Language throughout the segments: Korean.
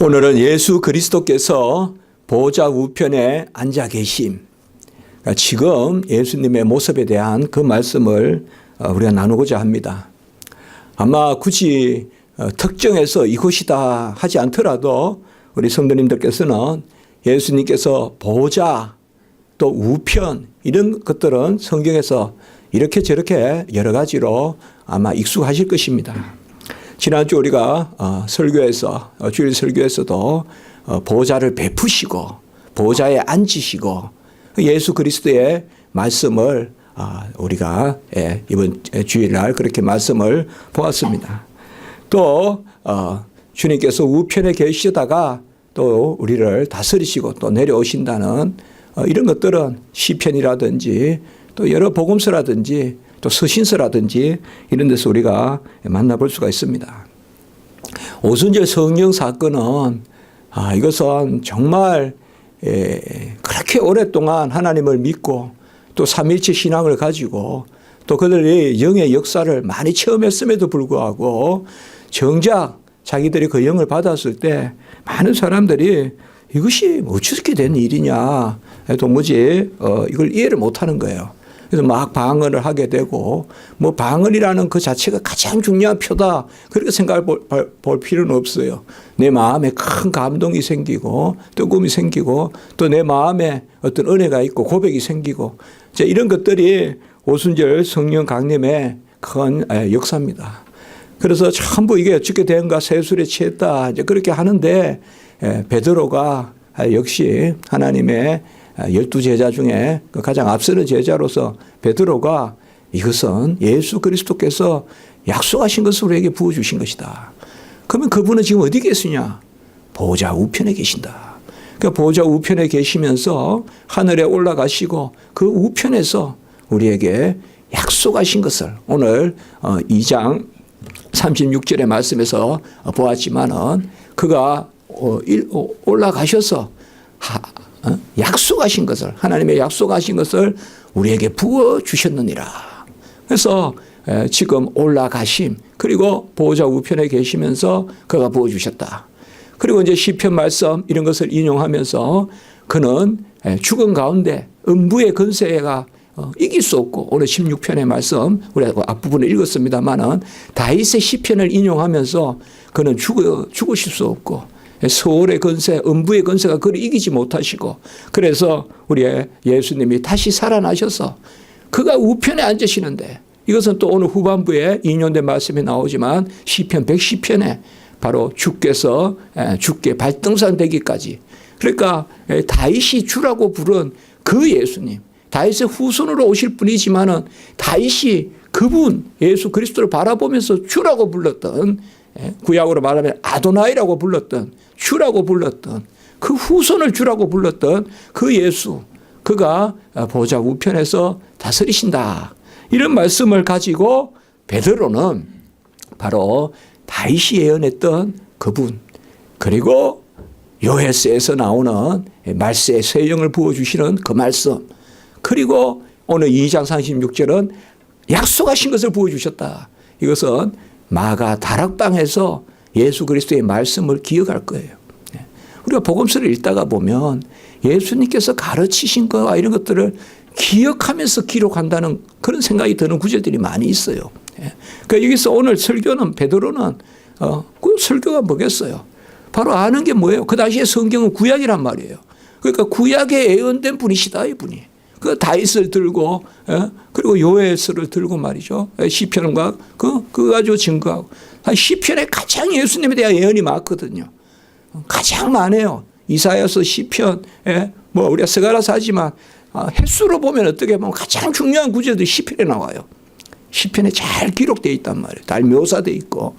오늘은 예수 그리스도께서 보좌 우편에 앉아 계심, 지금 예수님의 모습에 대한 그 말씀을 우리가 나누고자 합니다. 아마 굳이 특정해서 이곳이다 하지 않더라도 우리 성도님들께서는 예수님께서 보좌 또 우편 이런 것들은 성경에서 이렇게 저렇게 여러 가지로 아마 익숙하실 것입니다. 지난주 우리가 설교에서 주일 설교에서도 보좌를 베푸시고 보좌에 앉으시고 예수 그리스도의 말씀을 우리가 이번 주일날 그렇게 말씀을 보았습니다. 또 주님께서 우편에 계시다가 또 우리를 다스리시고 또 내려오신다는 이런 것들은 시편이라든지 또 여러 복음서라든지 또 서신서라든지 이런 데서 우리가 만나볼 수가 있습니다. 오순절 성령 사건은 이것은 정말 그렇게 오랫동안 하나님을 믿고 또 삼위일체 신앙을 가지고 또 그들이 영의 역사를 많이 체험했음에도 불구하고 정작 자기들이 그 영을 받았을 때 많은 사람들이 이것이 어떻게 된 일이냐 도무지 이걸 이해를 못하는 거예요. 그래서 막 방언을 하게 되고 뭐 방언이라는 그 자체가 가장 중요한 표다 그렇게 생각해 볼 필요는 없어요. 내 마음에 큰 감동이 생기고 뜨거움이 생기고 또 내 마음에 어떤 은혜가 있고 고백이 생기고 이런 것들이 오순절 성령 강림의 큰 역사입니다. 그래서 전부 이게 어떻게 된가 세술에 취했다 이제 그렇게 하는데 베드로가 역시 하나님의 12제자 중에 가장 앞서는 제자로서 베드로가 이것은 예수 그리스도께서 약속하신 것을 우리에게 부어주신 것이다. 그러면 그분은 지금 어디 계시냐? 보좌 우편에 계신다. 그러니까 보좌 우편에 계시면서 하늘에 올라가시고 그 우편에서 우리에게 약속하신 것을 오늘 2장 36절의 말씀에서 보았지만은 그가 올라가셔서 약속하신 것을 하나님의 약속하신 것을 우리에게 부어주셨느니라. 그래서 지금 올라가심 그리고 보호자 우편에 계시면서 그가 부어주셨다. 그리고 이제 시편 말씀 이런 것을 인용하면서 그는 죽은 가운데 음부의 권세가 이길 수 없고 오늘 16편의 말씀 우리가 앞부분을 읽었습니다마는 다윗의 시편을 인용하면서 그는 죽으실 수 없고 소울의 권세, 음부의 권세가 그를 이기지 못하시고 그래서 우리의 예수님이 다시 살아나셔서 그가 우편에 앉으시는데 이것은 또 오늘 후반부에 인용된 말씀이 나오지만 시편 110편에 바로 주께서 주께 발등상 되기까지 그러니까 다윗이 주라고 부른 그 예수님 다윗의 후손으로 오실 분이지만은 다윗이 그분 예수 그리스도를 바라보면서 주라고 불렀던 구약으로 말하면 아도나이라고 불렀던 주라고 불렀던 그 후손을 주라고 불렀던 그 예수 그가 보좌 우편에서 다스리신다. 이런 말씀을 가지고 베드로는 바로 다윗이 예언했던 그분 그리고 요에스에서 나오는 말세의 새 영을 부어주시는 그 말씀 그리고 오늘 2장 36절은 약속하신 것을 부어주셨다. 이것은 마가 다락방에서 예수 그리스도의 말씀을 기억할 거예요. 우리가 복음서를 읽다가 보면 예수님께서 가르치신 거와 이런 것들을 기억하면서 기록한다는 그런 생각이 드는 구절들이 많이 있어요. 그러니까 여기서 오늘 설교는 베드로는 그 설교가 뭐겠어요? 바로 아는 게 뭐예요? 그 당시에 성경은 구약이란 말이에요. 그러니까 구약에 예언된 분이시다 이분이. 그 다윗을 들고 그리고 요에스를 들고 말이죠. 시편과 그거 가지고 증거하고 시편에 가장 예수님에 대한 예언이 많거든요. 가장 많아요. 이사야서 시편 뭐 우리가 스가랴서 하지만 횟수로 보면 어떻게 보면 가장 중요한 구절들이 시편에 나와요. 시편에 잘 기록되어 있단 말이에요. 잘 묘사되어 있고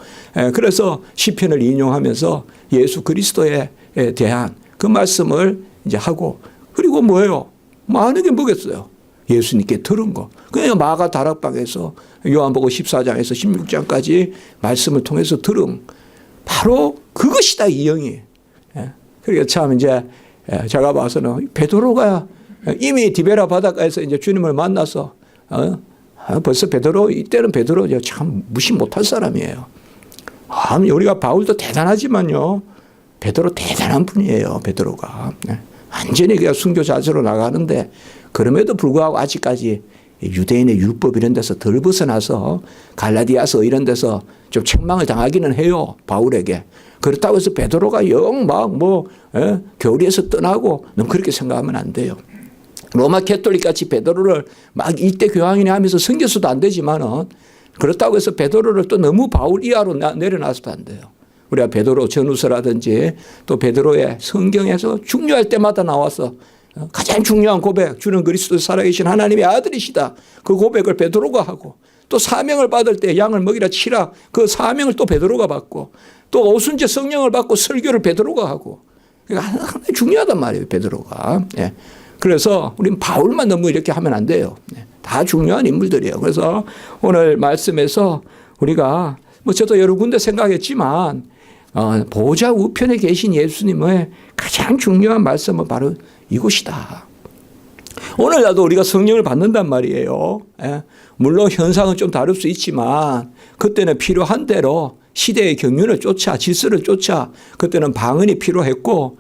그래서 시편을 인용하면서 예수 그리스도에 대한 그 말씀을 이제 하고 그리고 뭐예요? 많은 게 뭐겠어요? 예수님께 들은 거. 그냥 마가 다락방에서 요한복음 14장에서 16장까지 말씀을 통해서 들은 바로 그것이다 이 영이. 그러니까 참 이제 제가 봐서는 베드로가 이미 디베라 바닷가에서 이제 주님을 만나서 벌써 베드로 이때는 베드로 참 무시 못할 사람이에요. 우리가 바울도 대단하지만요. 베드로 대단한 분이에요. 베드로가. 완전히 그냥 순교 자세로 나가는데 그럼에도 불구하고 아직까지 유대인의 율법 이런 데서 덜 벗어나서 갈라디아서 이런 데서 좀 책망을 당하기는 해요. 바울에게. 그렇다고 해서 베드로가 영 막 교리에서 떠나고 너무 그렇게 생각하면 안 돼요. 로마 캐톨릭 같이 베드로를 막 일대 교황이네 하면서 섬겨서도 안 되지만은 그렇다고 해서 베드로를 또 너무 바울 이하로 내려놔서도 안 돼요. 우리가 베드로 전후서라든지 또 베드로의 성경에서 중요할 때마다 나와서 가장 중요한 고백, 주는 그리스도 살아계신 하나님의 아들이시다. 그 고백을 베드로가 하고 또 사명을 받을 때 양을 먹이라 치라. 그 사명을 또 베드로가 받고 또 오순절 성령을 받고 설교를 베드로가 하고 그러니까 상당히 중요하단 말이에요. 베드로가. 예. 그래서 우리는 바울만 너무 이렇게 하면 안 돼요. 다 중요한 인물들이에요. 그래서 오늘 말씀에서 우리가 저도 여러 군데 생각했지만 보좌 우편에 계신 예수님의 가장 중요한 말씀은 바로 이곳이다. 오늘날도 우리가 성령을 받는단 말이에요. 물론 현상은 좀 다를 수 있지만 그때는 필요한 대로 시대의 경륜을 쫓아 질서를 쫓아 그때는 방언이 필요했고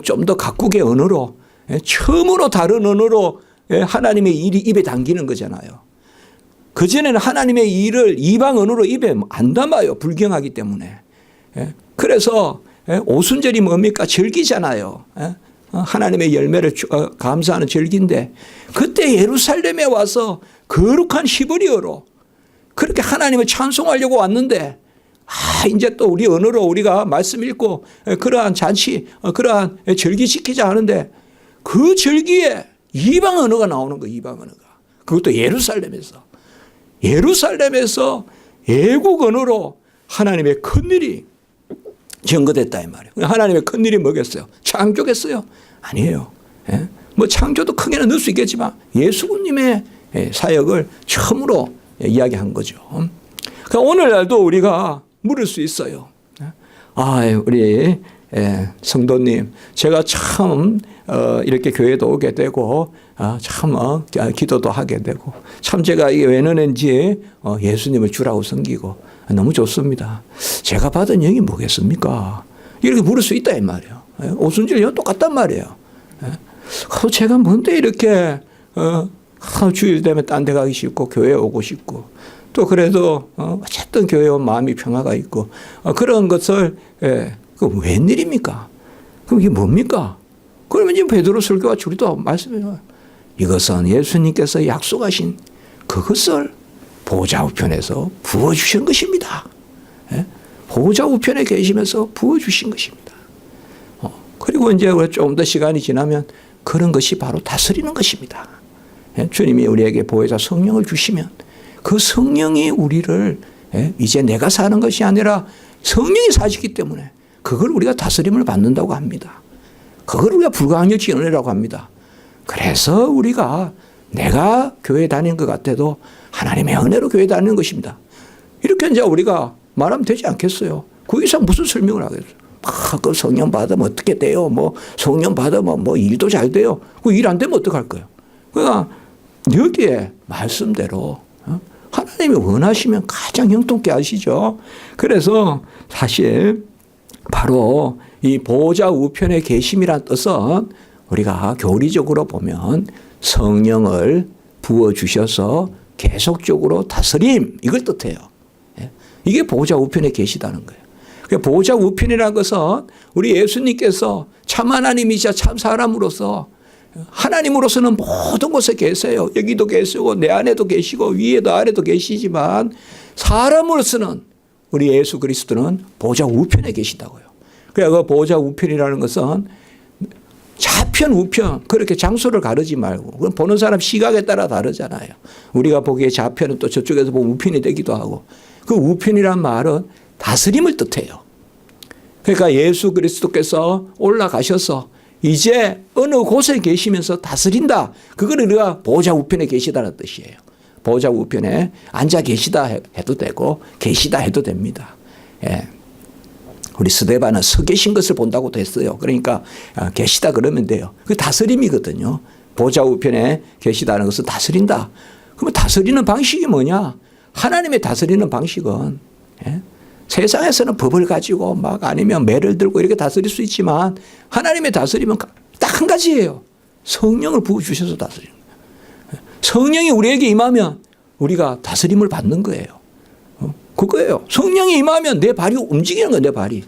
좀 더 각국의 언어로 처음으로 다른 언어로 하나님의 일이 입에 담기는 거잖아요. 그전에는 하나님의 일을 이방 언어로 입에 안 담아요. 불경하기 때문에. 그래서 오순절이 뭡니까? 절기잖아요. 하나님의 열매를 감사하는 절기인데 그때 예루살렘에 와서 거룩한 히브리어로 그렇게 하나님을 찬송하려고 왔는데 이제 또 우리 언어로 우리가 말씀 읽고 그러한 잔치 그러한 절기 지키자 하는데 그 절기에 이방 언어가 나오는 거예요. 이방 언어가. 그것도 예루살렘에서 애국 언어로 하나님의 큰일이 증거됐다 이 말이에요. 하나님의 큰일이 뭐겠어요? 창조겠어요? 아니에요. 창조도 크게는 넣을 수 있겠지만 예수님의 사역을 처음으로 이야기한 거죠. 그러니까 오늘날도 우리가 물을 수 있어요. 우리 성도님, 제가 참 이렇게 교회도 오게 되고 참 기도도 하게 되고 참 제가 이게 왜 넣는지 예수님을 주라고 섬기고 너무 좋습니다. 제가 받은 영이 뭐겠습니까? 이렇게 물을 수 있다 이 말이에요. 오순절이 똑같단 말이에요. 제가 뭔데 이렇게 주일 되면 딴 데 가기 싫고 교회 오고 싶고 또 그래도 어쨌든 교회에 온 마음이 평화가 있고 그런 것을 그 웬일입니까? 그럼 이게 뭡니까? 그러면 지금 베드로 설교와 우리도 말씀해요. 이것은 예수님께서 약속하신 그것을 보좌 우편에서 부어주신 것입니다. 보좌 우편에 계시면서 부어주신 것입니다. 그리고 이제 좀 더 시간이 지나면 그런 것이 바로 다스리는 것입니다. 주님이 우리에게 보혜사 성령을 주시면 그 성령이 우리를 이제 내가 사는 것이 아니라 성령이 사시기 때문에 그걸 우리가 다스림을 받는다고 합니다. 그걸 우리가 불가항력지 은혜라고 합니다. 그래서 우리가 내가 교회 다니는 것 같아도 하나님의 은혜로 교회 다니는 것입니다. 이렇게 이제 우리가 말하면 되지 않겠어요? 그 이상 무슨 설명을 하겠어요? 그 성령 받으면 어떻게 돼요? 성령 받으면 일도 잘 돼요. 그 일 안 되면 어떡할 거예요? 그러니까 여기에 말씀대로 하나님이 원하시면 가장 형통케 하시죠. 그래서 사실 바로 이 보좌 우편에 계심이란 뜻은 우리가 교리적으로 보면 성령을 부어주셔서 계속적으로 다스림 이걸 뜻해요. 이게 보좌 우편에 계시다는 거예요. 보좌 우편이라는 것은 우리 예수님께서 참 하나님이자 참 사람으로서 하나님으로서는 모든 곳에 계세요. 여기도 계시고 내 안에도 계시고 위에도 아래도 계시지만 사람으로서는 우리 예수 그리스도는 보좌 우편에 계시다고요. 그러니까 그 보좌 우편이라는 것은 좌편 우편 그렇게 장소를 가르지 말고 그건 보는 사람 시각에 따라 다르잖아요. 우리가 보기에 좌편은 또 저쪽에서 보면 우편이 되기도 하고 그 우편이란 말은 다스림을 뜻해요. 그러니까 예수 그리스도께서 올라가셔서 이제 어느 곳에 계시면서 다스린다. 그거를 우리가 보좌 우편에 계시다는 뜻이에요. 보좌 우편에 앉아 계시다 해도 되고 계시다 해도 됩니다. 예. 우리 스데반은 서 계신 것을 본다고도 했어요. 그러니까 계시다 그러면 돼요. 그 다스림이거든요. 보좌 우편에 계시다는 것은 다스린다. 그러면 다스리는 방식이 뭐냐? 하나님의 다스리는 방식은 세상에서는 법을 가지고 막 아니면 매를 들고 이렇게 다스릴 수 있지만 하나님의 다스림은 딱 한 가지예요. 성령을 부어주셔서 다스리는 거예요. 성령이 우리에게 임하면 우리가 다스림을 받는 거예요. 그거예요. 성령이 임하면 내 발이 움직이는 거예요. 내 발이.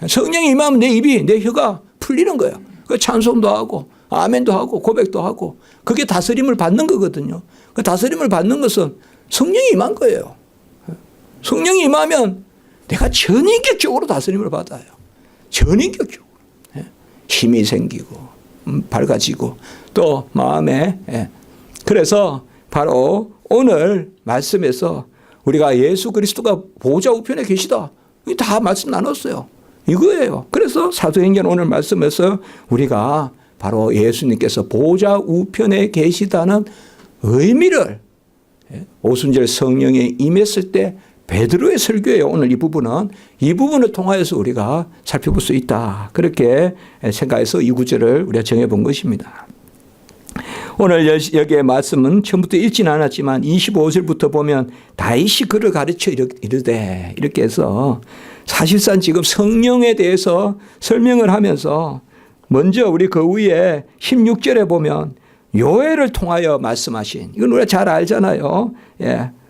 성령이 임하면 내 입이, 내 혀가 풀리는 거예요. 그 찬송도 하고 아멘도 하고 고백도 하고 그게 다스림을 받는 거거든요. 그 다스림을 받는 것은 성령이 임한 거예요. 성령이 임하면 내가 전인격적으로 다스림을 받아요. 전인격적으로. 힘이 생기고 밝아지고 또 마음에. 그래서 바로 오늘 말씀에서 우리가 예수 그리스도가 보좌 우편에 계시다. 다 말씀 나눴어요. 이거예요. 그래서 사도행전 오늘 말씀에서 우리가 바로 예수님께서 보좌 우편에 계시다는 의미를 오순절 성령에 임했을 때 베드로의 설교예요. 오늘 이 부분을 통하여서 우리가 살펴볼 수 있다. 그렇게 생각해서 이 구절을 우리가 정해본 것입니다. 오늘 여기에 말씀은 처음부터 읽지는 않았지만 25절부터 보면 다윗이 그를 가르쳐 이르되 이렇게 해서 사실상 지금 성령에 대해서 설명을 하면서 먼저 우리 그 위에 16절에 보면 요엘을 통하여 말씀하신, 이건 우리가 잘 알잖아요.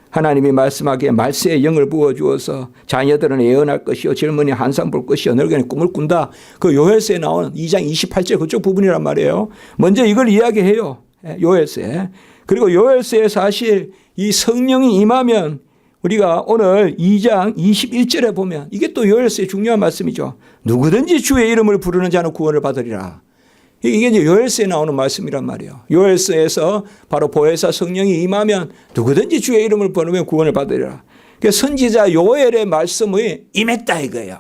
하나님이 말씀하기에 말세에 영을 부어주어서 자녀들은 예언할 것이요 젊은이 환상 볼 것이요 늙은이 꿈을 꾼다. 그 요엘서에 나오는 2장 28절 그쪽 부분이란 말이에요. 먼저 이걸 이야기해요. 요엘서에. 그리고 요엘서에 사실 이 성령이 임하면 우리가 오늘 2장 21절에 보면 이게 또 요엘서의 중요한 말씀이죠. 누구든지 주의 이름을 부르는 자는 구원을 받으리라. 이게 이제 요엘서에 나오는 말씀이란 말이에요. 요엘서에서 바로 보혜사 성령이 임하면 누구든지 주의 이름을 부르면 구원을 받으리라. 그러니까 선지자 요엘의 말씀이 임했다 이거예요.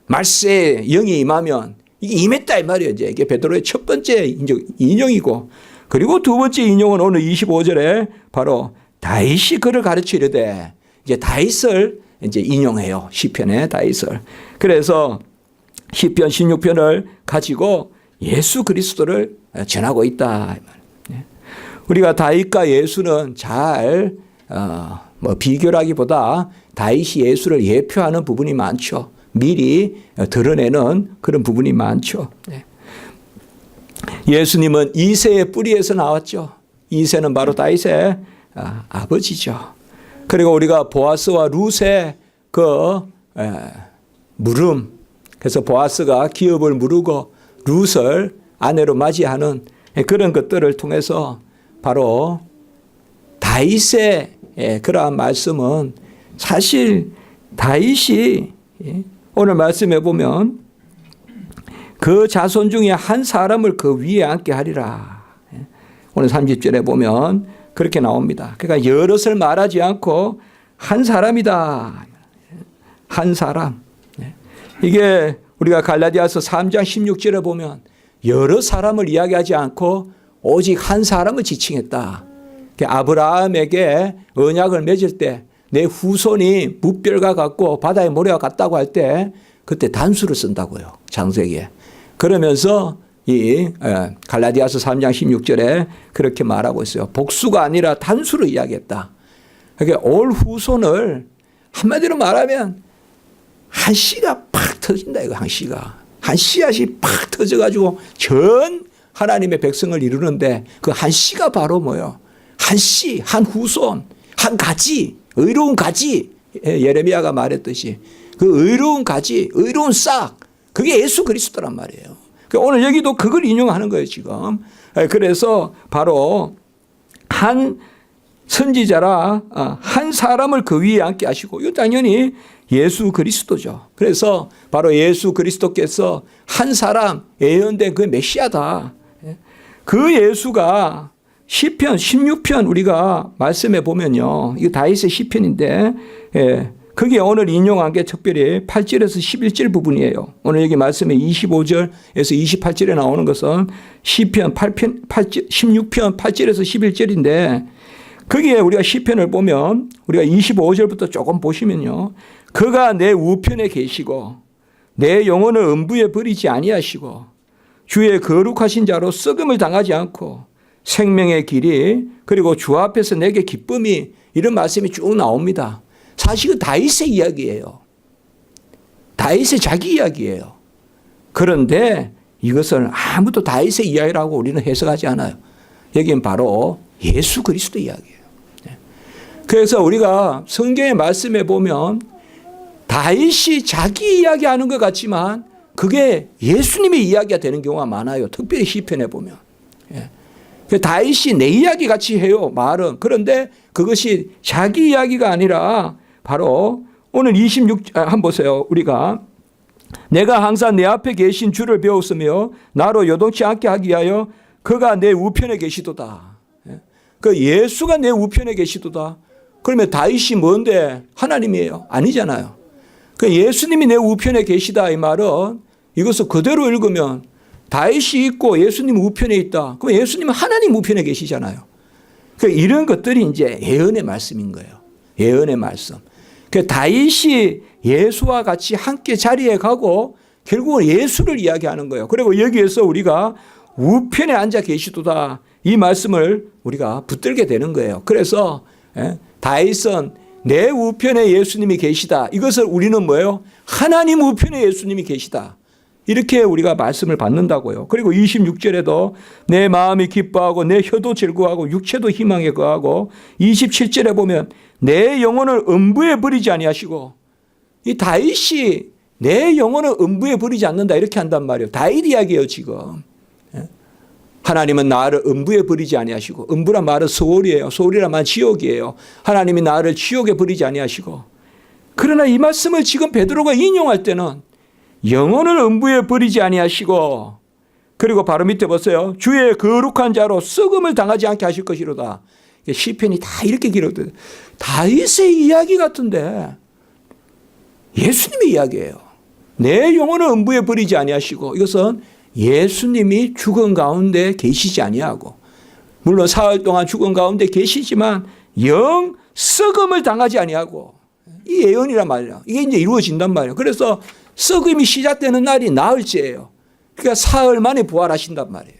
말세에 영이 임하면 이게 임했다 이 말이에요. 이게 베드로의 첫 번째 인용이고, 그리고 두 번째 인용은 오늘 25절에 바로 다윗이 그를 가르쳐 이르되, 이제 다윗을 이제 인용해요. 시편의 다윗을. 그래서 시편 16편을 가지고 예수 그리스도를 전하고 있다. 우리가 다윗과 예수는 잘 비교라기보다 다윗이 예수를 예표하는 부분이 많죠. 미리 드러내는 그런 부분이 많죠. 예수님은 이새의 뿌리에서 나왔죠. 이새는 바로 다윗의 아버지죠. 그리고 우리가 보아스와 룻의 그 물음, 그래서 보아스가 기업을 무르고 룻을 아내로 맞이하는 그런 것들을 통해서 바로 다윗의 그러한 말씀은 사실 다윗이 오늘 말씀해 보면 그 자손 중에 한 사람을 그 위에 앉게 하리라. 오늘 30절에 보면 그렇게 나옵니다. 그러니까 여럿을 말하지 않고 한 사람이다. 한 사람. 이게 우리가 갈라디아서 3장 16절에 보면 여러 사람을 이야기하지 않고 오직 한 사람을 지칭했다. 아브라함에게 언약을 맺을 때 내 후손이 무별과 같고 바다의 모래와 같다고 할 때 그때 단수를 쓴다고요. 창세기에. 그러면서 이 갈라디아서 3장 16절에 그렇게 말하고 있어요. 복수가 아니라 단수를 이야기했다. 그러니까 올 후손을 한마디로 말하면 한 씨가 팍 터진다 이거. 한 씨앗이 팍 터져가지고 전 하나님의 백성을 이루는데 그 한 씨가 바로 뭐예요? 한 씨, 한 후손, 한 가지, 의로운 가지. 예레미야가 말했듯이 그 의로운 가지, 의로운 싹, 그게 예수 그리스도란 말이에요. 오늘 여기도 그걸 인용하는 거예요 지금. 그래서 바로 한 선지자라 한 사람을 그 위에 앉게 하시고, 이거 당연히 예수 그리스도죠. 그래서 바로 예수 그리스도께서 한 사람 예언된 그 메시아다. 그 예수가 시편 16편 우리가 말씀해 보면요. 이거 다윗의 시편인데 그게 오늘 인용한 게 특별히 8절에서 11절 부분이에요. 오늘 여기 말씀에 25절에서 28절에 나오는 것은 시편 16편 8절에서 11절인데 거기에 우리가 시편을 보면 우리가 25절부터 조금 보시면요. 그가 내 우편에 계시고 내 영혼을 음부에 버리지 아니하시고 주의 거룩하신 자로 썩음을 당하지 않고 생명의 길이 그리고 주 앞에서 내게 기쁨이, 이런 말씀이 쭉 나옵니다. 사실은 다윗의 이야기예요. 다윗의 자기 이야기예요. 그런데 이것을 아무도 다윗의 이야기라고 우리는 해석하지 않아요. 여기는 바로 예수 그리스도 이야기예요. 그래서 우리가 성경의 말씀에 보면 다윗이 자기 이야기하는 것 같지만 그게 예수님의 이야기가 되는 경우가 많아요. 특별히 시편에 보면. 다윗이 내 이야기 같이 해요, 말은. 그런데 그것이 자기 이야기가 아니라 바로 오늘 26, 한번 보세요. 우리가 내가 항상 내 앞에 계신 주를 배웠으며 나로 요동치 않게 하기 위하여 그가 내 우편에 계시도다. 그 예수가 내 우편에 계시도다. 그러면 다윗이 뭔데? 하나님이에요? 아니잖아요. 그 예수님이 내 우편에 계시다 이 말은 이것을 그대로 읽으면 다윗이 있고 예수님 우편에 있다. 그럼 예수님은 하나님 우편에 계시잖아요. 그러니까 이런 것들이 이제 예언의 말씀인 거예요. 예언의 말씀. 그러니까 다윗이 예수와 같이 함께 자리에 가고 결국은 예수를 이야기하는 거예요. 그리고 여기에서 우리가 우편에 앉아 계시도다 이 말씀을 우리가 붙들게 되는 거예요. 그래서 다윗은 내 우편에 예수님이 계시다. 이것을 우리는 뭐예요? 하나님 우편에 예수님이 계시다. 이렇게 우리가 말씀을 받는다고요. 그리고 26절에도 내 마음이 기뻐하고 내 혀도 즐거워하고 육체도 희망에 거하고 27절에 보면 내 영혼을 음부에 버리지 아니하시고 이 다윗이 내 영혼을 음부에 버리지 않는다 이렇게 한단 말이에요. 다윗 이야기예요 지금. 하나님은 나를 음부에 버리지 아니하시고 음부란 말은 소울이에요. 소울이란 말은 지옥이에요. 하나님이 나를 지옥에 버리지 아니하시고 그러나 이 말씀을 지금 베드로가 인용할 때는 영혼을 음부에 버리지 아니하시고 그리고 바로 밑에 보세요. 주의 거룩한 자로 썩음을 당하지 않게 하실 것이로다. 시편이 다 이렇게 기록돼요. 다윗의 이야기 같은데 예수님의 이야기예요. 내 영혼을 음부에 버리지 아니하시고 이것은 예수님이 죽은 가운데 계시지 아니하고 물론 사흘 동안 죽은 가운데 계시지만 영 썩음을 당하지 아니하고 이 예언이란 말이에요. 이게 이제 이루어진단 말이에요. 그래서 썩음이 시작되는 날이 나흘째예요. 그러니까 사흘 만에 부활하신단 말이에요.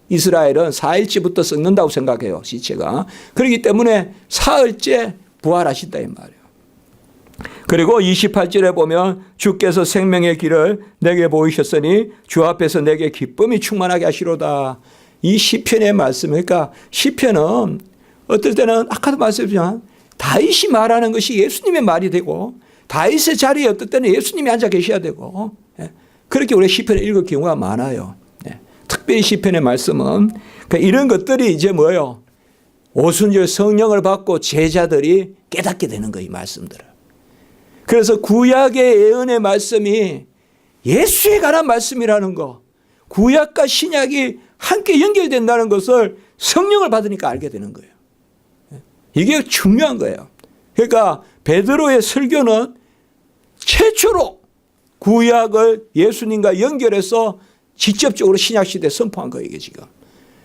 이스라엘은 4일째부터 썩는다고 생각해요. 시체가. 그렇기 때문에 사흘째 부활하신다 이 말이에요. 그리고 28절에 보면 주께서 생명의 길을 내게 보이셨으니 주 앞에서 내게 기쁨이 충만하게 하시로다. 이 시편의 말씀. 그러니까 시편은 어떨 때는 아까도 말씀드렸지만 다윗이 말하는 것이 예수님의 말이 되고 다윗의 자리에 어떨 때는 예수님이 앉아 계셔야 되고 그렇게 우리 시편을 읽을 경우가 많아요. 특별히 시편의 말씀은 그러니까 이런 것들이 이제 뭐예요? 오순절 성령을 받고 제자들이 깨닫게 되는 거예요. 이 말씀들을. 그래서 구약의 예언의 말씀이 예수에 관한 말씀이라는 거 구약과 신약이 함께 연결된다는 것을 성령을 받으니까 알게 되는 거예요. 이게 중요한 거예요. 그러니까 베드로의 설교는 최초로 구약을 예수님과 연결해서 직접적으로 신약시대에 선포한 거예요. 이게 지금.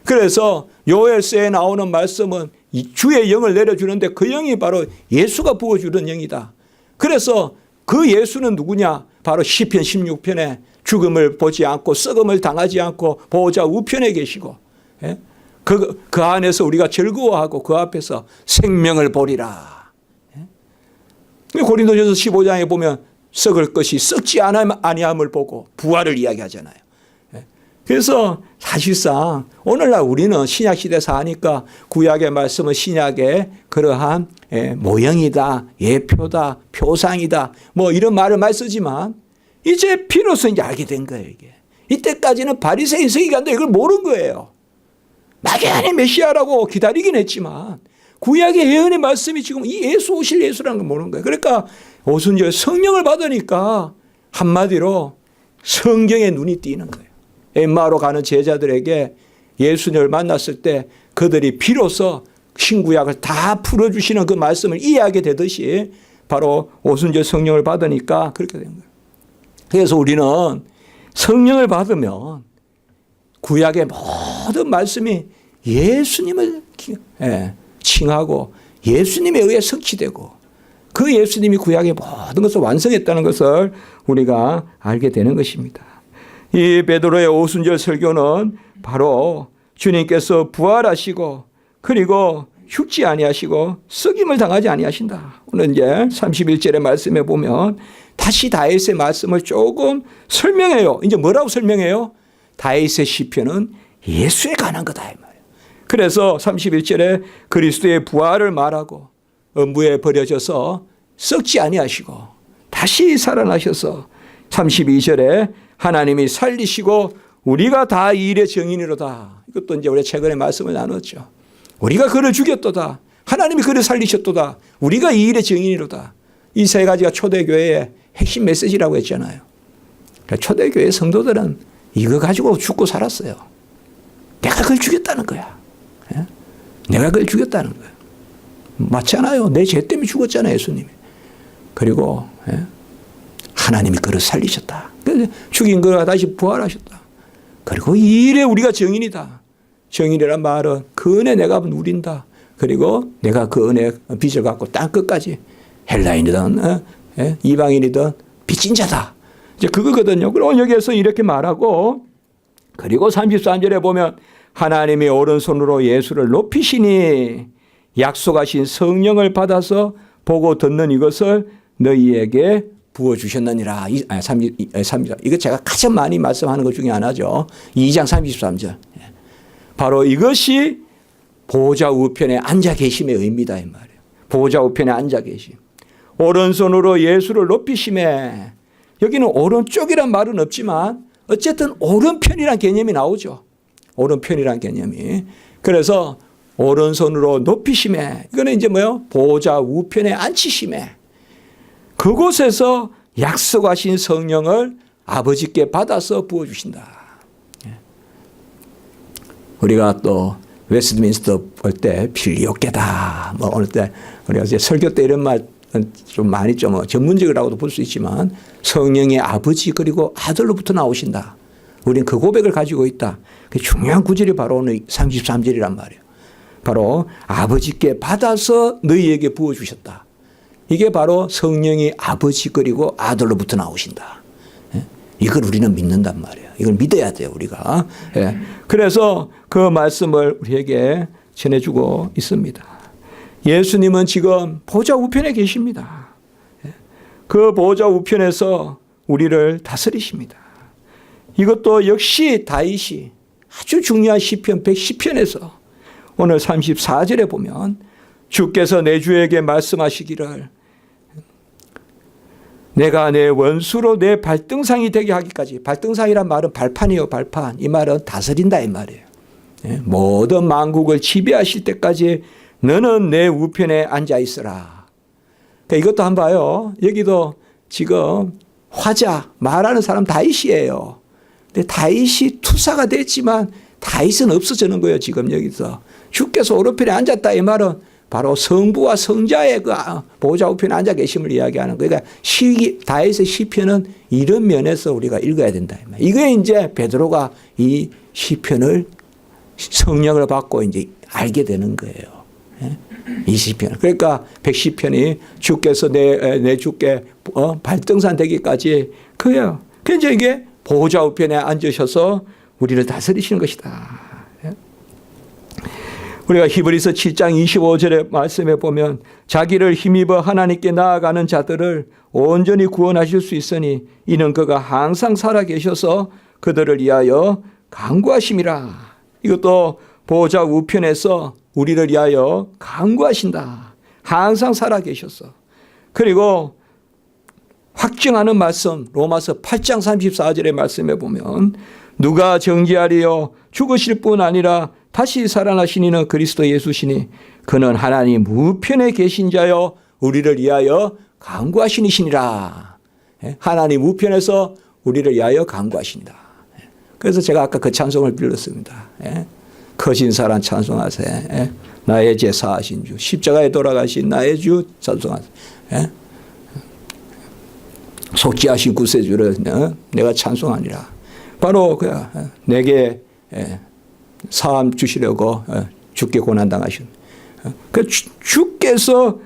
그래서 요엘서에 나오는 말씀은 주의 영을 내려주는데 그 영이 바로 예수가 부어주는 영이다. 그래서 그 예수는 누구냐? 바로 시편 16편에 죽음을 보지 않고 썩음을 당하지 않고 보호자 우편에 계시고 그 안에서 우리가 즐거워하고 그 앞에서 생명을 보리라. 고린도전서 15장에 보면 썩을 것이 썩지 아니함을 보고 부활을 이야기하잖아요. 그래서 사실상 오늘날 우리는 신약시대 사니까 구약의 말씀은 신약의 그러한 모형이다, 예표다, 표상이다 뭐 이런 말을 많이 쓰지만 이제 비로소 이제 알게 된 거예요. 이게. 이때까지는 바리새인 서기관도 이걸 모르는 거예요. 막연히 메시아라고 기다리긴 했지만 구약의 예언의 말씀이 지금 이 예수 오실 예수라는 걸 모르는 거예요. 그러니까 오순절 성령을 받으니까 한마디로 성경의 눈이 띄는 거예요. 엠마오로 가는 제자들에게 예수님을 만났을 때 그들이 비로소 신구약을 다 풀어주시는 그 말씀을 이해하게 되듯이 바로 오순절 성령을 받으니까 그렇게 된 거예요. 그래서 우리는 성령을 받으면 구약의 모든 말씀이 예수님을 칭하고 예수님에 의해 성취되고 그 예수님이 구약의 모든 것을 완성했다는 것을 우리가 알게 되는 것입니다. 이 베드로의 오순절 설교는 바로 주님께서 부활하시고 그리고 죽지 아니하시고 썩임을 당하지 아니하신다. 오늘 이제 31절의 말씀에 보면 다시 다윗의 말씀을 조금 설명해요. 이제 뭐라고 설명해요? 다윗의 시편은 예수에 관한 거다 이 말이에요. 그래서 31절에 그리스도의 부활을 말하고 음부에 버려져서 썩지 아니하시고 다시 살아나셔서 32절에 하나님이 살리시고 우리가 다 이 일의 증인이로다. 이것도 이제 우리 최근에 말씀을 나눴죠. 우리가 그를 죽였도다. 하나님이 그를 살리셨도다. 우리가 이 일의 증인이로다. 이 세 가지가 초대교회의 핵심 메시지라고 했잖아요. 그러니까 초대교회 성도들은 이거 가지고 죽고 살았어요. 내가 그걸 죽였다는 거야. 내가 그걸 죽였다는 거야. 맞잖아요. 내 죄 때문에 죽었잖아요, 예수님이. 그리고 하나님이 그를 살리셨다. 죽인 그가 다시 부활하셨다. 그리고 이 일에 우리가 증인이다. 증인이란 말은 그 은혜 내가 누린다. 그리고 내가 그 은혜 빚을 갖고 땅 끝까지 헬라인이든 이방인이든 빚진 자다. 이제 그거거든요. 그럼 여기에서 이렇게 말하고 그리고 33절에 보면 하나님이 오른손으로 예수를 높이시니 약속하신 성령을 받아서 보고 듣는 이것을 너희에게 부어주셨느니라. 3절. 이거 제가 가장 많이 말씀하는 것 중에 하나죠. 2장 33절. 바로 이것이 보호자 우편에 앉아 계심의 의미다 이 말이에요. 보호자 우편에 앉아 계심. 오른손으로 예수를 높이심에 여기는 오른쪽이란 말은 없지만 어쨌든 오른편이란 개념이 나오죠. 오른편이란 개념이. 그래서 오른손으로 높이심에 이거는 이제 뭐요? 보호자 우편에 앉히심에 그곳에서 약속하신 성령을 아버지께 받아서 부어주신다. 우리가 또 웨스트민스터 볼 때 필요께다. 뭐 오늘 때 우리가 이제 설교 때 이런 말 좀 많이 좀 전문적이라고도 볼 수 있지만 성령의 아버지 그리고 아들로부터 나오신다. 우리는 그 고백을 가지고 있다. 그 중요한 구절이 바로 오늘 33절이란 말이에요. 바로 아버지께 받아서 너희에게 부어주셨다. 이게 바로 성령이 아버지 그리고 아들로부터 나오신다. 이걸 우리는 믿는단 말이에요. 이걸 믿어야 돼요, 우리가. 그래서 그 말씀을 우리에게 전해주고 있습니다. 예수님은 지금 보좌 우편에 계십니다. 그 보좌 우편에서 우리를 다스리십니다. 이것도 역시 다윗이 아주 중요한 시편 110편에서 오늘 34절에 보면 주께서 내 주에게 말씀하시기를 내가 내 원수로 내 발등상이 되게 하기까지. 발등상이란 말은 발판이요, 발판. 이 말은 다스린다 이 말이에요. 모든 만국을 지배하실 때까지 너는 내 우편에 앉아 있으라. 그러니까 이것도 한번 봐요. 여기도 지금 화자 말하는 사람 다윗이에요. 근데 다윗이 투사가 됐지만 다윗은 없어지는 거예요. 지금 여기서 주께서 오른편에 앉았다 이 말은 바로 성부와 성자의 그 보호자 우편에 앉아 계심을 이야기하는 거예요. 그러니까 다윗의 시편은 이런 면에서 우리가 읽어야 된다. 이게 이제 베드로가 이 시편을 성령을 받고 이제 알게 되는 거예요. 이 시편. 그러니까 110편이 주께서 내 주께 발등상 되기까지 그예요. 그래서 이게 보호자 우편에 앉으셔서 우리를 다스리시는 것이다. 우리가 히브리서 7장 25절의 말씀에 보면 자기를 힘입어 하나님께 나아가는 자들을 온전히 구원하실 수 있으니 이는 그가 항상 살아계셔서 그들을 위하여 간구하심이라. 이것도 보호자 우편에서 우리를 위하여 간구하신다. 항상 살아계셔서. 그리고 확증하는 말씀 로마서 8장 34절의 말씀에 보면 누가 정죄하리요 죽으실 뿐 아니라 다시 살아나신 이는 그리스도 예수시니 그는 하나님 우편에 계신 자여 우리를 위하여 간구하시니시니라. 하나님 우편에서 우리를 위하여 간구하신다. 그래서 제가 아까 그 찬송을 불렀습니다. 커진 사랑 찬송하세. 나의 죄 사하신 주 십자가에 돌아가신 나의 주 찬송하세. 속죄하신 구세주를 내가 찬송하니라. 바로 내게 사함 주시려고 주께 고난당하신 그 주께서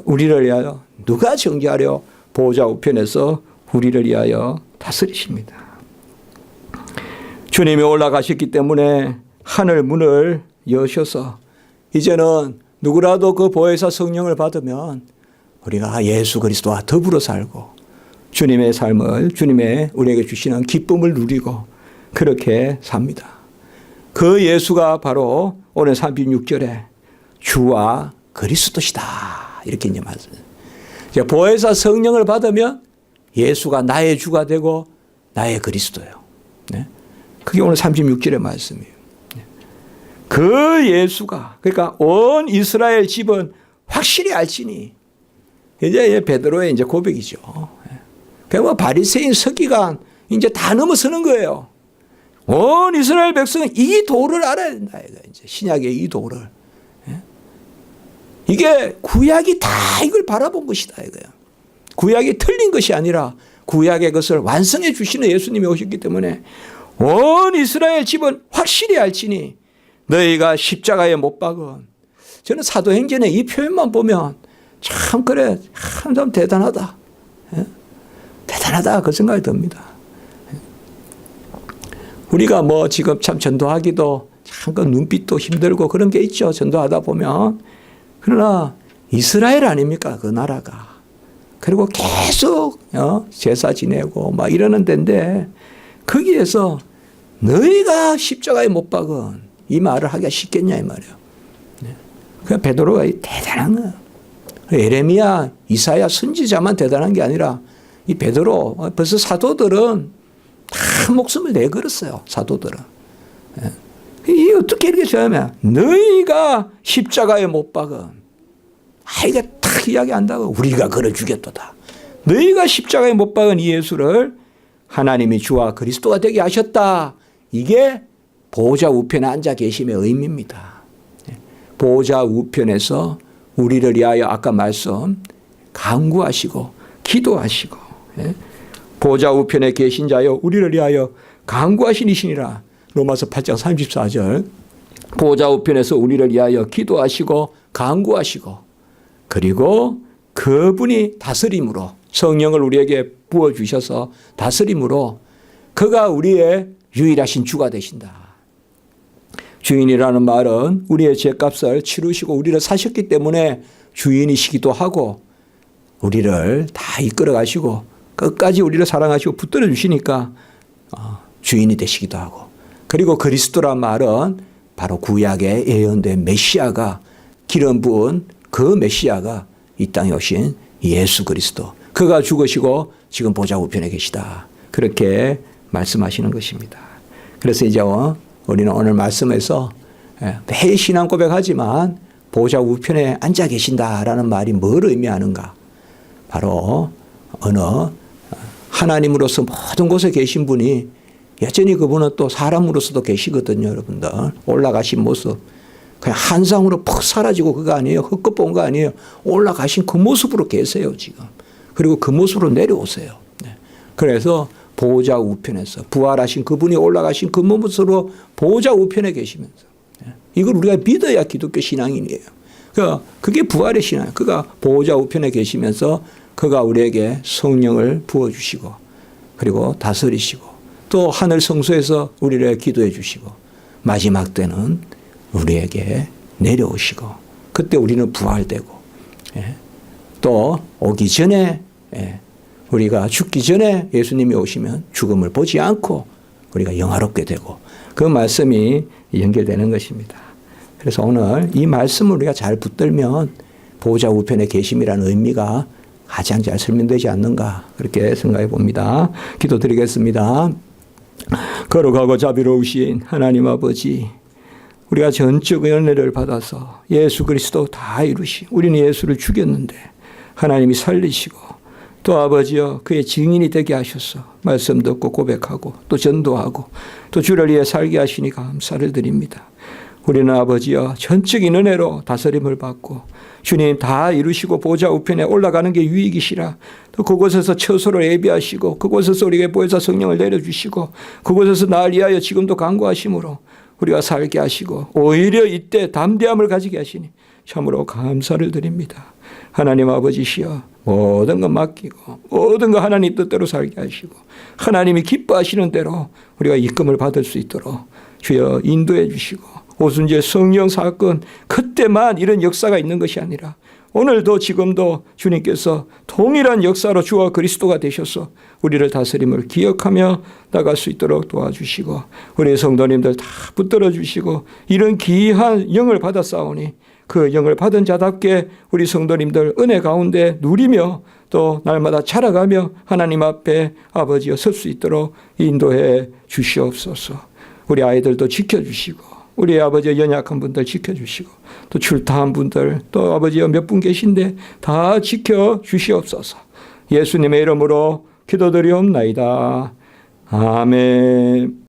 우리를 위하여 누가 정죄하려 보호자 우편에서 우리를 위하여 다스리십니다. 주님이 올라가셨기 때문에 하늘 문을 여셔서 이제는 누구라도 그 보혜사 성령을 받으면 우리가 예수 그리스도와 더불어 살고 주님의 삶을, 주님의 우리에게 주시는 기쁨을 누리고 그렇게 삽니다. 그 예수가 바로 오늘 36절에 주와 그리스도시다 이렇게 이제 말씀해요. 보혜사 성령을 받으면 예수가 나의 주가 되고 나의 그리스도예요. 네? 그게 오늘 36절의 말씀이에요. 그 예수가, 그러니까 온 이스라엘 집은 확실히 알지니, 이제 베드로의 이제 고백이죠. 그러니까 바리새인 서기관 이제 다 넘어서는 거예요. 온 이스라엘 백성은 이 도를 알아야 된다. 이제 신약의 이 도를. 이게 구약이 다 이걸 바라본 것이다. 이거예요. 구약이 틀린 것이 아니라 구약의 것을 완성해 주시는 예수님이 오셨기 때문에 온 이스라엘 집은 확실히 알지니 너희가 십자가에 못 박은. 저는 사도행전의 이 표현만 보면 참 그래 참 대단하다. 대단하다 그 생각이 듭니다. 우리가 뭐 지금 참 전도하기도 참 그 눈빛도 힘들고 그런 게 있죠. 전도하다 보면. 그러나 이스라엘 아닙니까? 그 나라가. 그리고 계속 제사 지내고 막 이러는 데인데 거기에서 너희가 십자가에 못 박은 이 말을 하기가 쉽겠냐 이 말이에요. 그 베드로가 대단한 거예요. 예레미야, 이사야 선지자만 대단한 게 아니라 이 베드로 벌써 사도들은 다 목숨을 내걸었어요. 사도들은. 이 어떻게 이렇게 저하면 너희가 십자가에 못 박은 이게 딱 이야기한다고 우리가 걸어 주겠도다. 너희가 십자가에 못 박은 이 예수를 하나님이 주와 그리스도가 되게 하셨다. 이게 보호자 우편에 앉아 계심의 의미입니다. 보호자 우편에서 우리를 위하여 아까 말씀 간구하시고 기도하시고 보호자 우편에 계신 자여 우리를 위하여 간구하신 이시니라. 로마서 8장 34절 보호자 우편에서 우리를 위하여 기도하시고 간구하시고 그리고 그분이 다스림으로 성령을 우리에게 부어주셔서 다스림으로 그가 우리의 유일하신 주가 되신다. 주인이라는 말은 우리의 죄값을 치르시고 우리를 사셨기 때문에 주인이시기도 하고 우리를 다 이끌어 가시고 끝까지 우리를 사랑하시고 붙들어 주시니까 주인이 되시기도 하고 그리고 그리스도란 말은 바로 구약에 예언된 메시아가 기름 부은 그 메시아가 이 땅에 오신 예수 그리스도 그가 죽으시고 지금 보좌 우편에 계시다. 그렇게 말씀하시는 것입니다. 그래서 이제 우리는 오늘 말씀에서 매일 신앙 고백하지만 보좌 우편에 앉아 계신다라는 말이 뭘 의미하는가. 바로 어느 하나님으로서 모든 곳에 계신 분이 여전히 그분은 또 사람으로서도 계시거든요. 여러분들 올라가신 모습 그냥 한상으로 퍽 사라지고 그거 아니에요. 헛것 본 거 아니에요. 올라가신 그 모습으로 계세요 지금. 그리고 그 모습으로 내려오세요. 그래서 보호자 우편에서 부활하신 그분이 올라가신 그 모습으로 보호자 우편에 계시면서 이걸 우리가 믿어야 기독교 신앙인이에요. 그러니까 그게 부활의 신앙이에요. 그가 보호자 우편에 계시면서 그가 우리에게 성령을 부어주시고 그리고 다스리시고 또 하늘 성소에서 우리를 기도해 주시고 마지막 때는 우리에게 내려오시고 그때 우리는 부활되고 또 오기 전에 우리가 죽기 전에 예수님이 오시면 죽음을 보지 않고 우리가 영화롭게 되고 그 말씀이 연결되는 것입니다. 그래서 오늘 이 말씀을 우리가 잘 붙들면 보호자 우편에 계심이라는 의미가 가장 잘 설명되지 않는가 그렇게 생각해 봅니다. 기도드리겠습니다. 거룩하고 자비로우신 하나님 아버지 우리가 전적 은혜를 받아서 예수 그리스도 다 이루시 우리는 예수를 죽였는데 하나님이 살리시고 또 아버지여 그의 증인이 되게 하셔서 말씀 듣고 고백하고 또 전도하고 또 주를 위해 살게 하시니 감사를 드립니다. 우리는 아버지여 전적인 은혜로 다스림을 받고 주님 다 이루시고 보좌 우편에 올라가는 게 유익이시라. 또 그곳에서 처소를 예비하시고 그곳에서 우리에게 보혜사 성령을 내려주시고 그곳에서 나를 위하여 지금도 간구하심으로 우리가 살게 하시고 오히려 이때 담대함을 가지게 하시니 참으로 감사를 드립니다. 하나님 아버지시여 모든 것 맡기고 모든 것 하나님 뜻대로 살게 하시고 하나님이 기뻐하시는 대로 우리가 이끌음을 받을 수 있도록 주여 인도해 주시고 오순절 성령 사건 그때만 이런 역사가 있는 것이 아니라 오늘도 지금도 주님께서 동일한 역사로 주와 그리스도가 되셔서 우리를 다스림을 기억하며 나갈 수 있도록 도와주시고 우리 성도님들 다 붙들어 주시고 이런 귀한 영을 받았사오니 그 영을 받은 자답게 우리 성도님들 은혜 가운데 누리며 또 날마다 자라가며 하나님 앞에 아버지여 설 수 있도록 인도해 주시옵소서. 우리 아이들도 지켜주시고 우리 아버지 연약한 분들 지켜주시고 또 출타한 분들 또 아버지여 몇 분 계신데 다 지켜주시옵소서. 예수님의 이름으로 기도드리옵나이다. 아멘.